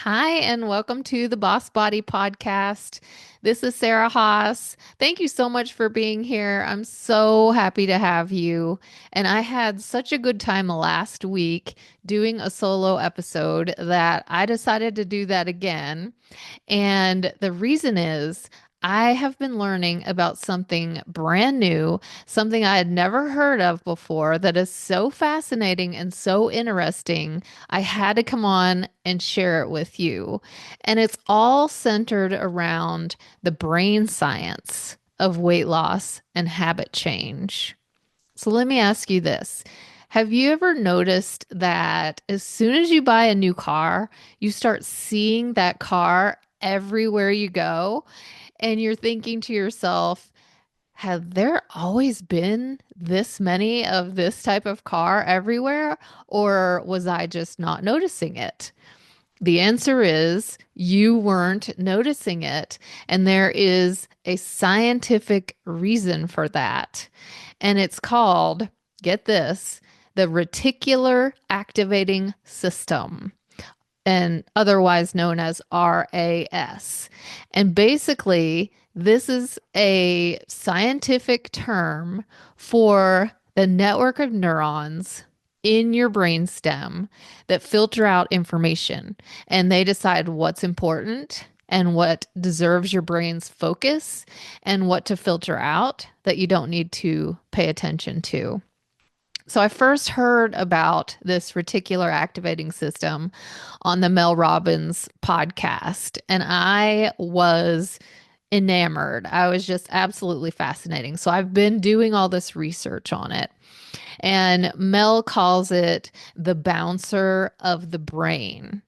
Hi, and welcome to the Boss Body Podcast. This is Sarah Haas. Thank you so much for being here. I'm so happy to have you. And I had such a good time last week doing a solo episode that I decided to do that again. And the reason is I have been learning about something brand new, something I had never heard of before that is so fascinating and so interesting. I had to come on and share it with you. And it's all centered around the brain science of weight loss and habit change. So let me ask you this. Have you ever noticed that as soon as you buy a new car, you start seeing that car everywhere you go? And you're thinking to yourself, have there always been this many of this type of car everywhere? Or was I just not noticing it? The answer is you weren't noticing it. And there is a scientific reason for that. And it's called, get this, the reticular activating system, and otherwise known as RAS. And basically, this is a scientific term for the network of neurons in your brainstem that filter out information and they decide what's important and what deserves your brain's focus and what to filter out that you don't need to pay attention to. So I first heard about this reticular activating system on the Mel Robbins podcast, and I was enamored. I was just absolutely fascinating. So I've been doing all this research on it. And Mel calls it the bouncer of the brain.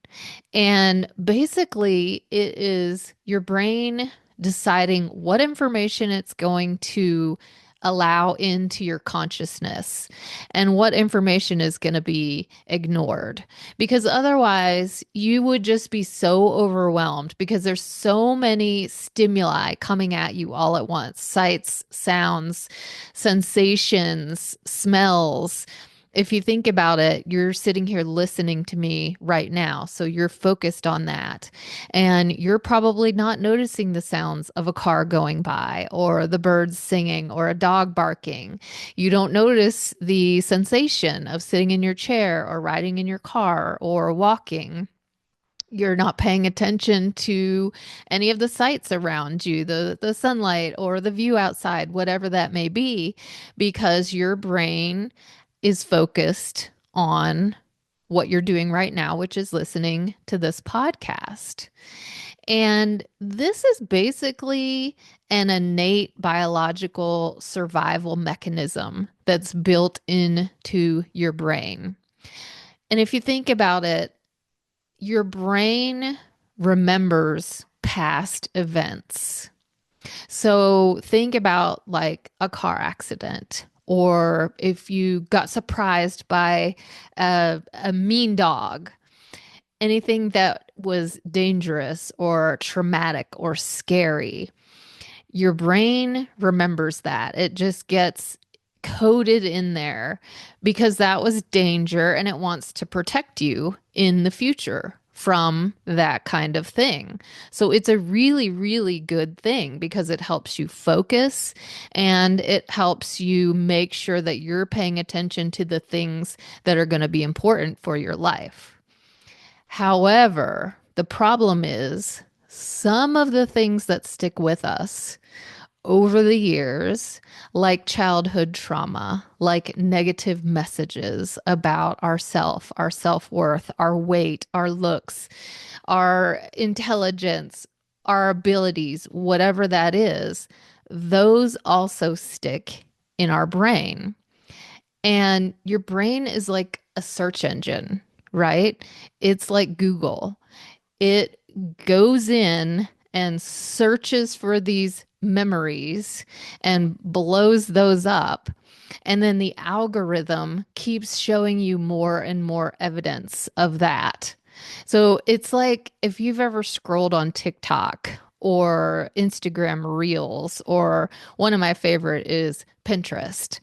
And basically, it is your brain deciding what information it's going to allow into your consciousness and what information is going to be ignored. Because otherwise, you would just be so overwhelmed because there's so many stimuli coming at you all at once: sights, sounds, sensations, smells. If you think about it, you're sitting here listening to me right now. So you're focused on that. And you're probably not noticing the sounds of a car going by or the birds singing or a dog barking. You don't notice the sensation of sitting in your chair or riding in your car or walking. You're not paying attention to any of the sights around you, the sunlight or the view outside, whatever that may be, because your brain is focused on what you're doing right now, which is listening to this podcast. And this is basically an innate biological survival mechanism that's built into your brain. And if you think about it, your brain remembers past events. So think about like a car accident, or if you got surprised by a mean dog, anything that was dangerous or traumatic or scary. Your brain remembers that. It just gets coded in there because that was danger and it wants to protect you in the future from that kind of thing. So it's a really, really good thing because it helps you focus and it helps you make sure that you're paying attention to the things that are going to be important for your life. However, the problem is some of the things that stick with us over the years, like childhood trauma, like negative messages about ourself, our self-worth, our weight, our looks, our intelligence, our abilities, whatever that is, those also stick in our brain. And your brain is like a search engine, right? It's like Google. It goes in and searches for these memories and blows those up. And then the algorithm keeps showing you more and more evidence of that. So it's like if you've ever scrolled on TikTok or Instagram Reels, or one of my favorite is Pinterest.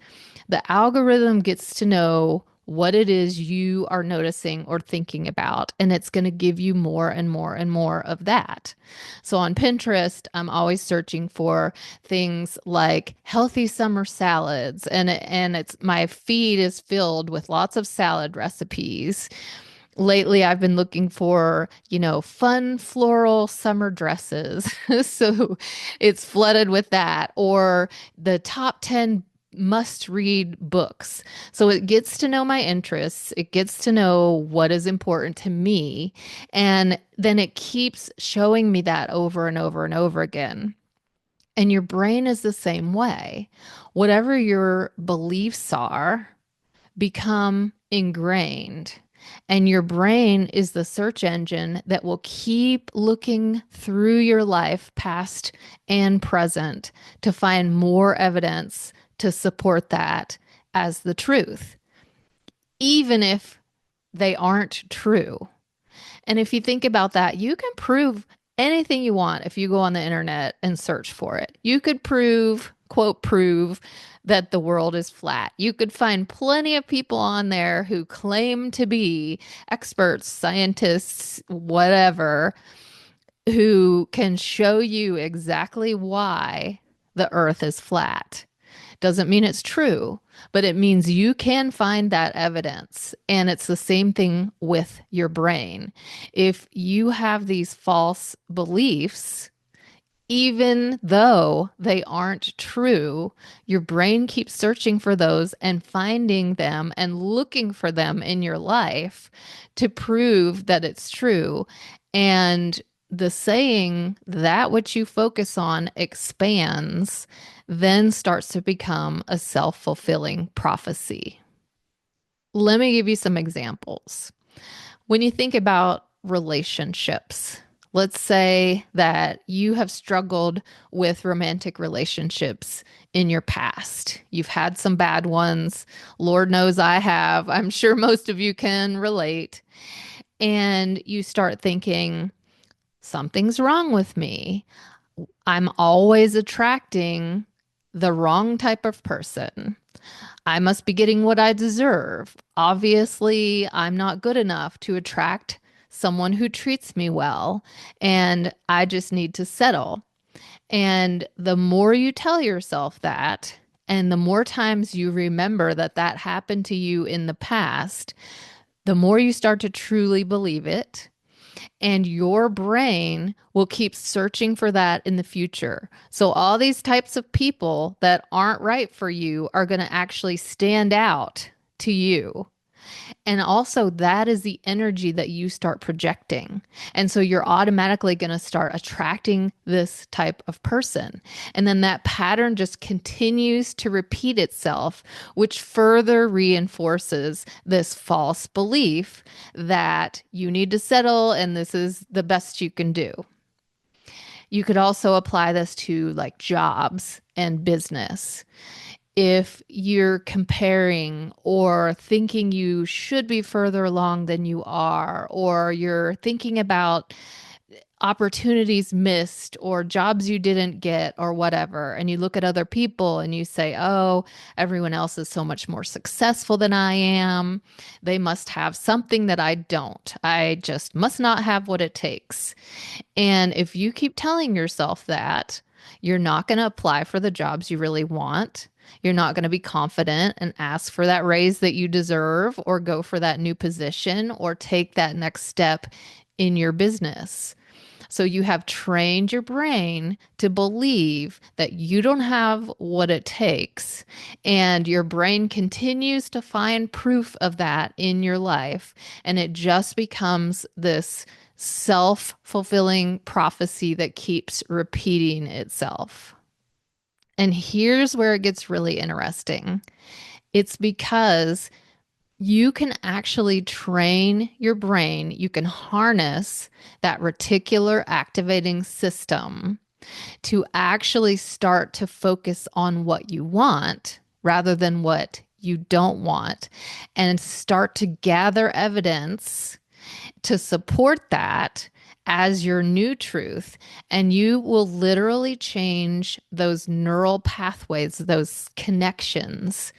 The algorithm gets to know what it is you are noticing or thinking about, and it's going to give you more and more and more of that. So on Pinterest, I'm always searching for things like healthy summer salads, and it's my feed is filled with lots of salad recipes. Lately, I've been looking for, fun floral summer dresses. So it's flooded with that, or the top 10 must read books. So it gets to know my interests, it gets to know what is important to me, and then it keeps showing me that over and over and over again. And your brain is the same way. Whatever your beliefs are, become ingrained. And your brain is the search engine that will keep looking through your life, past and present, to find more evidence to support that as the truth, even if they aren't true. And if you think about that, you can prove anything you want if you go on the internet and search for it. You could prove, quote, prove that the world is flat. You could find plenty of people on there who claim to be experts, scientists, whatever, who can show you exactly why the earth is flat. Doesn't mean it's true, but it means you can find that evidence. And it's the same thing with your brain. If you have these false beliefs, even though they aren't true, your brain keeps searching for those and finding them and looking for them in your life to prove that it's true. And the saying, that which you focus on expands, then starts to become a self-fulfilling prophecy. Let me give you some examples. When you think about relationships, let's say that you have struggled with romantic relationships in your past. You've had some bad ones. Lord knows I have. I'm sure most of you can relate. And you start thinking, something's wrong with me. I'm always attracting the wrong type of person. I must be getting what I deserve. Obviously, I'm not good enough to attract someone who treats me well, and I just need to settle. And the more you tell yourself that, and the more times you remember that that happened to you in the past, the more you start to truly believe it. And your brain will keep searching for that in the future. So all these types of people that aren't right for you are going to actually stand out to you. And also, that is the energy that you start projecting. And so you're automatically going to start attracting this type of person. And then that pattern just continues to repeat itself, which further reinforces this false belief that you need to settle and this is the best you can do. You could also apply this to like jobs and business. If you're comparing or thinking you should be further along than you are, or you're thinking about opportunities missed or jobs you didn't get or whatever, and you look at other people and you say, oh, everyone else is so much more successful than I am. They must have something that I don't. I just must not have what it takes. And if you keep telling yourself that, you're not going to apply for the jobs you really want. You're not going to be confident and ask for that raise that you deserve or go for that new position or take that next step in your business. So you have trained your brain to believe that you don't have what it takes, and your brain continues to find proof of that in your life, and it just becomes this self-fulfilling prophecy that keeps repeating itself. And here's where it gets really interesting. It's because you can actually train your brain, you can harness that reticular activating system to actually start to focus on what you want rather than what you don't want, and start to gather evidence to support that as your new truth. And you will literally change those neural pathways, those connections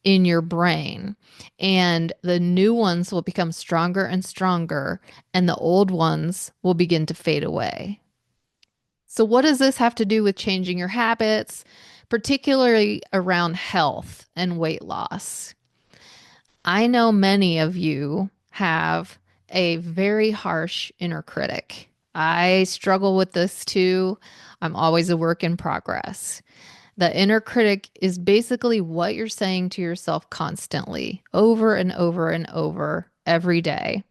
in your brain. And the new ones will become stronger and stronger, and the old ones will begin to fade away. So, what does this have to do with changing your habits, particularly around health and weight loss? I know many of you have a very harsh inner critic. I struggle with this too. I'm always a work in progress. The inner critic is basically what you're saying to yourself constantly, over and over and over every day.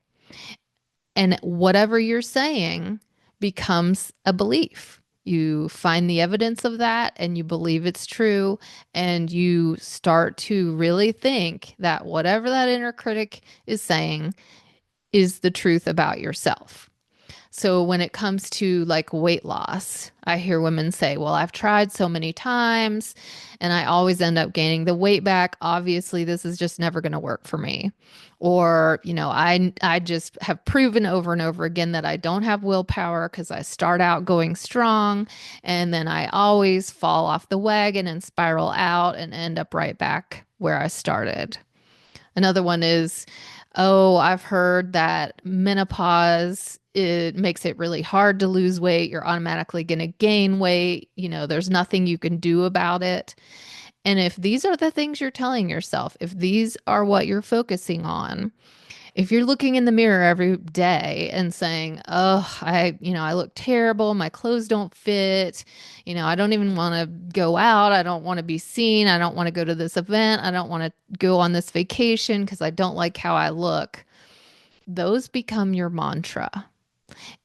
And whatever you're saying becomes a belief. You find the evidence of that and you believe it's true, and you start to really think that whatever that inner critic is saying is the truth about yourself. So when it comes to like weight loss, I hear women say, well, I've tried so many times and I always end up gaining the weight back. Obviously, this is just never going to work for me. Or, I just have proven over and over again that I don't have willpower because I start out going strong and then I always fall off the wagon and spiral out and end up right back where I started. Another one is, oh, I've heard that menopause, it makes it really hard to lose weight. You're automatically going to gain weight. There's nothing you can do about it. And if these are the things you're telling yourself, if these are what you're focusing on, if you're looking in the mirror every day and saying, "Oh, I look terrible. My clothes don't fit. I don't even want to go out. I don't want to be seen. I don't want to go to this event. I don't want to go on this vacation because I don't like how I look." Those become your mantra.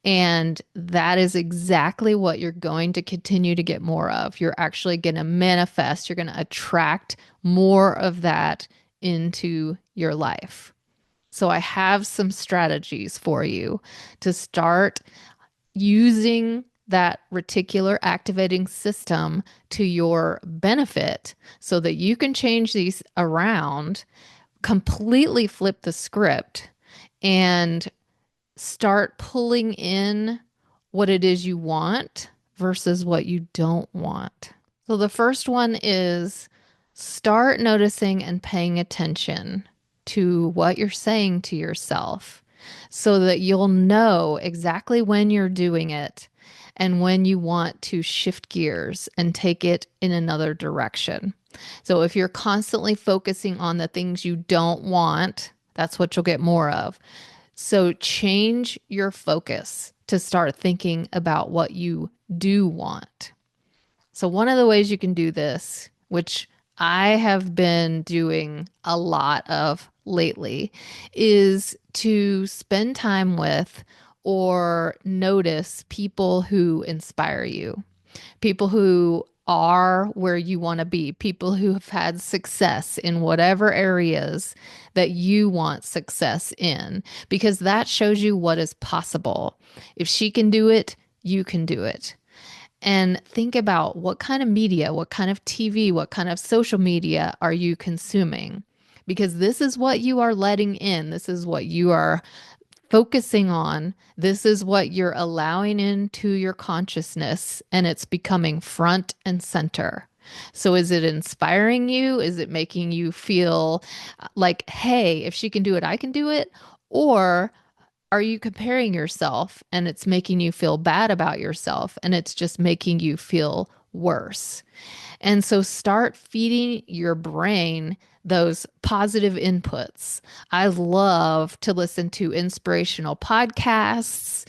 And that is exactly what you're going to continue to get more of. You're actually going to manifest, you're going to attract more of that into your life. So I have some strategies for you to start using that reticular activating system to your benefit so that you can change these around, completely flip the script, and start pulling in what it is you want versus what you don't want. So the first one is start noticing and paying attention to what you're saying to yourself so that you'll know exactly when you're doing it and when you want to shift gears and take it in another direction. So if you're constantly focusing on the things you don't want, that's what you'll get more of. So change your focus to start thinking about what you do want. So one of the ways you can do this, which I have been doing a lot of lately, is to spend time with or notice people who inspire you, people who are where you want to be, people who have had success in whatever areas that you want success in, because that shows you what is possible. If she can do it, you can do it. And think about what kind of media, what kind of TV, what kind of social media are you consuming? Because this is what you are letting in. This is what you are focusing on. This is what you're allowing into your consciousness, and it's becoming front and center. So is it inspiring you? Is it making you feel like, hey, if she can do it, I can do it? Or are you comparing yourself and it's making you feel bad about yourself and it's just making you feel worse? And so start feeding your brain those positive inputs. I love to listen to inspirational podcasts,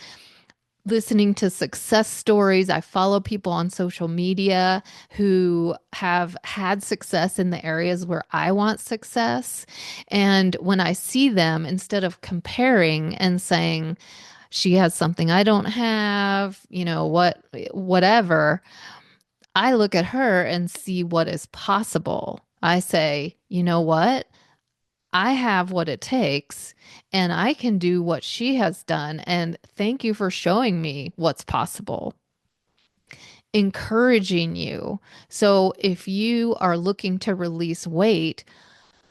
listening to success stories. I follow people on social media who have had success in the areas where I want success. And when I see them, instead of comparing and saying, she has something I don't have, whatever, I look at her and see what is possible. I say, you know what? I have what it takes and I can do what she has done. And thank you for showing me what's possible. Encouraging you. So if you are looking to release weight,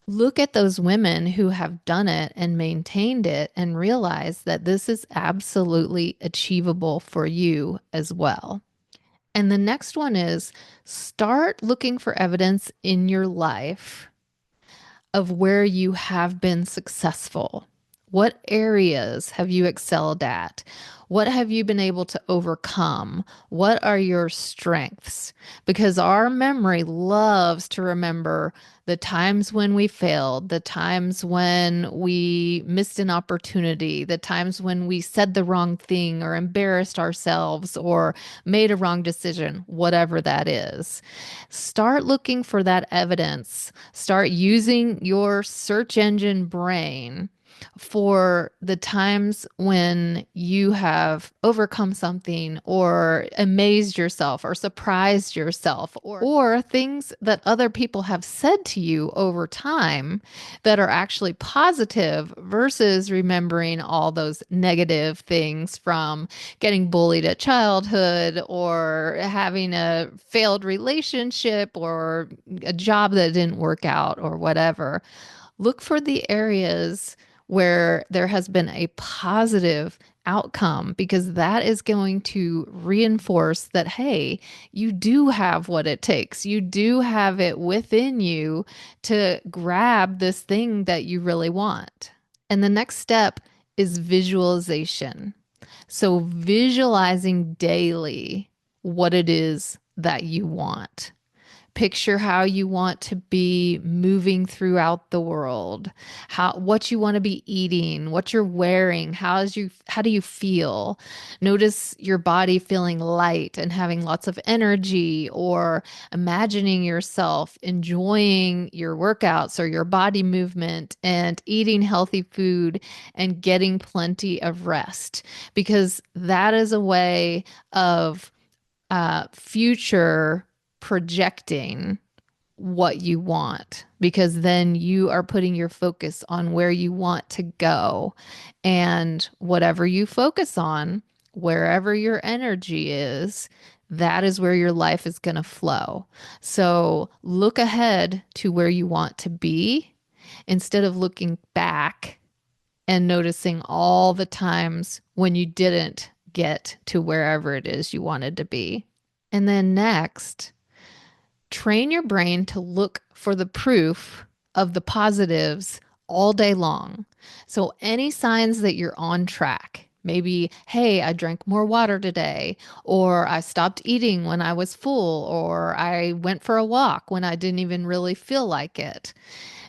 look at those women who have done it and maintained it and realize that this is absolutely achievable for you as well. And the next one is start looking for evidence in your life of where you have been successful. What areas have you excelled at? What have you been able to overcome? What are your strengths? Because our memory loves to remember the times when we failed, the times when we missed an opportunity, the times when we said the wrong thing or embarrassed ourselves or made a wrong decision, whatever that is. Start looking for that evidence. Start using your search engine brain for the times when you have overcome something or amazed yourself or surprised yourself or things that other people have said to you over time that are actually positive versus remembering all those negative things from getting bullied at childhood or having a failed relationship or a job that didn't work out or whatever. Look for the areas where there has been a positive outcome because that is going to reinforce that, hey, you do have what it takes. You do have it within you to grab this thing that you really want. And the next step is visualization. So, visualizing daily what it is that you want. Picture how you want to be moving throughout the world, how what you want to be eating, what you're wearing, how do you feel? Notice your body feeling light and having lots of energy, or imagining yourself enjoying your workouts or your body movement and eating healthy food and getting plenty of rest, because that is a way of future projecting what you want, because then you are putting your focus on where you want to go. And whatever you focus on, wherever your energy is, that is where your life is going to flow. So look ahead to where you want to be instead of looking back and noticing all the times when you didn't get to wherever it is you wanted to be. And then next, train your brain to look for the proof of the positives all day long. So, any signs that you're on track, maybe, hey, I drank more water today, or I stopped eating when I was full, or I went for a walk when I didn't even really feel like it.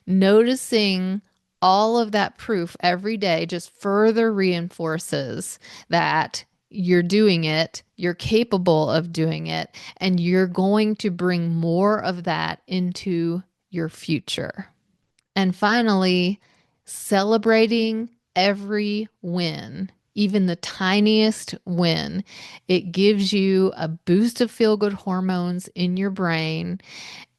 Noticing all of that proof every day just further reinforces that you're doing it, you're capable of doing it, and you're going to bring more of that into your future. And finally, celebrating every win, even the tiniest win. It gives you a boost of feel good hormones in your brain.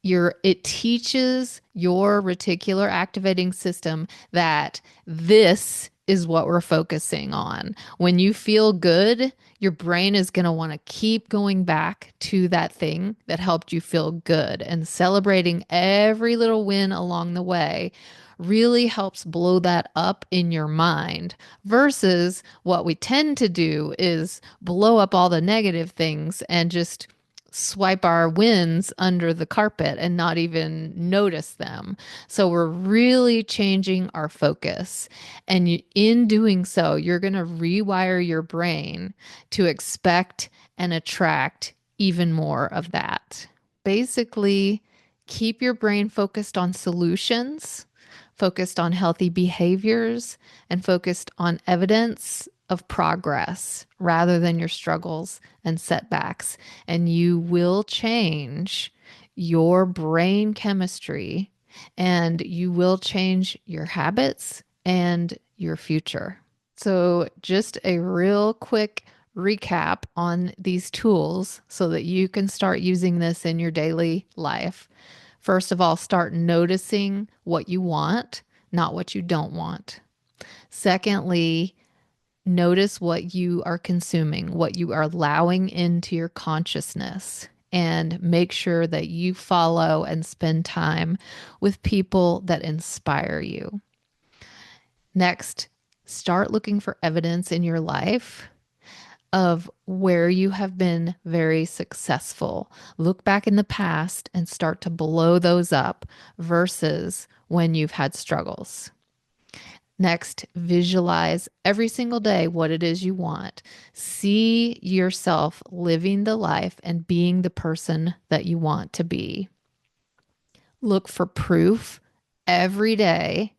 It teaches your reticular activating system that this is what we're focusing on. When you feel good, your brain is going to want to keep going back to that thing that helped you feel good, and celebrating every little win along the way really helps blow that up in your mind, versus what we tend to do is blow up all the negative things and just swipe our wins under the carpet and not even notice them. So we're really changing our focus. And in doing so, you're going to rewire your brain to expect and attract even more of that. Basically, keep your brain focused on solutions, focused on healthy behaviors, and focused on evidence of progress rather than your struggles and setbacks. And you will change your brain chemistry, and you will change your habits and your future. So, just a real quick recap on these tools so that you can start using this in your daily life. First of all, start noticing what you want, not what you don't want. Secondly, notice what you are consuming, what you are allowing into your consciousness, and make sure that you follow and spend time with people that inspire you. Next, start looking for evidence in your life of where you have been very successful. Look back in the past and start to blow those up versus when you've had struggles. Next, visualize every single day what it is you want. See yourself living the life and being the person that you want to be. Look for proof every day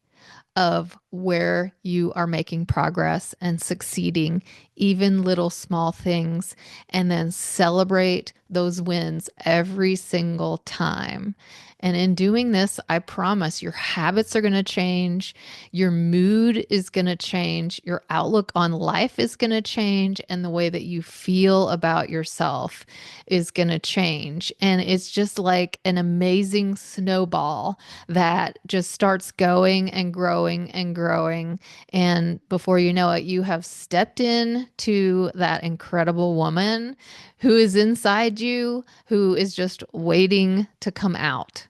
of where you are making progress and succeeding, even little small things, and then celebrate those wins every single time. And in doing this, I promise your habits are going to change, your mood is going to change, your outlook on life is going to change, and the way that you feel about yourself is going to change. And it's just like an amazing snowball that just starts going and growing and growing. And before you know it, you have stepped in to that incredible woman who is inside you, who is just waiting to come out.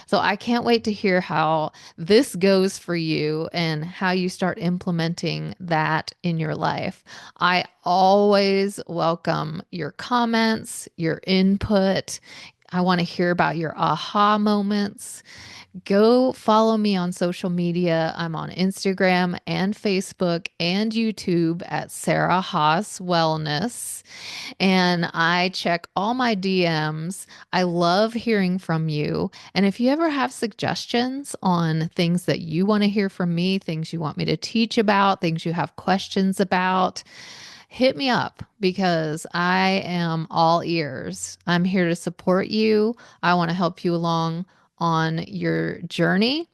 So I can't wait to hear how this goes for you and how you start implementing that in your life. I always welcome your comments, your input. I want to hear about your aha moments. Go follow me on social media. I'm on Instagram and Facebook and YouTube at Sarah Haas Wellness. And I check all my DMs. I love hearing from you. And if you ever have suggestions on things that you want to hear from me, things you want me to teach about, things you have questions about, hit me up because I am all ears. I'm here to support you. I want to help you along on your journey.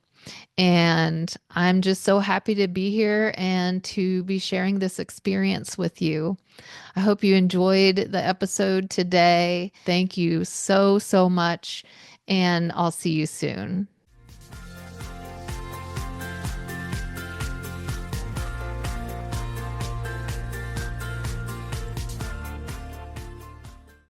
And I'm just so happy to be here and to be sharing this experience with you. I hope you enjoyed the episode today. Thank you so, so much. And I'll see you soon.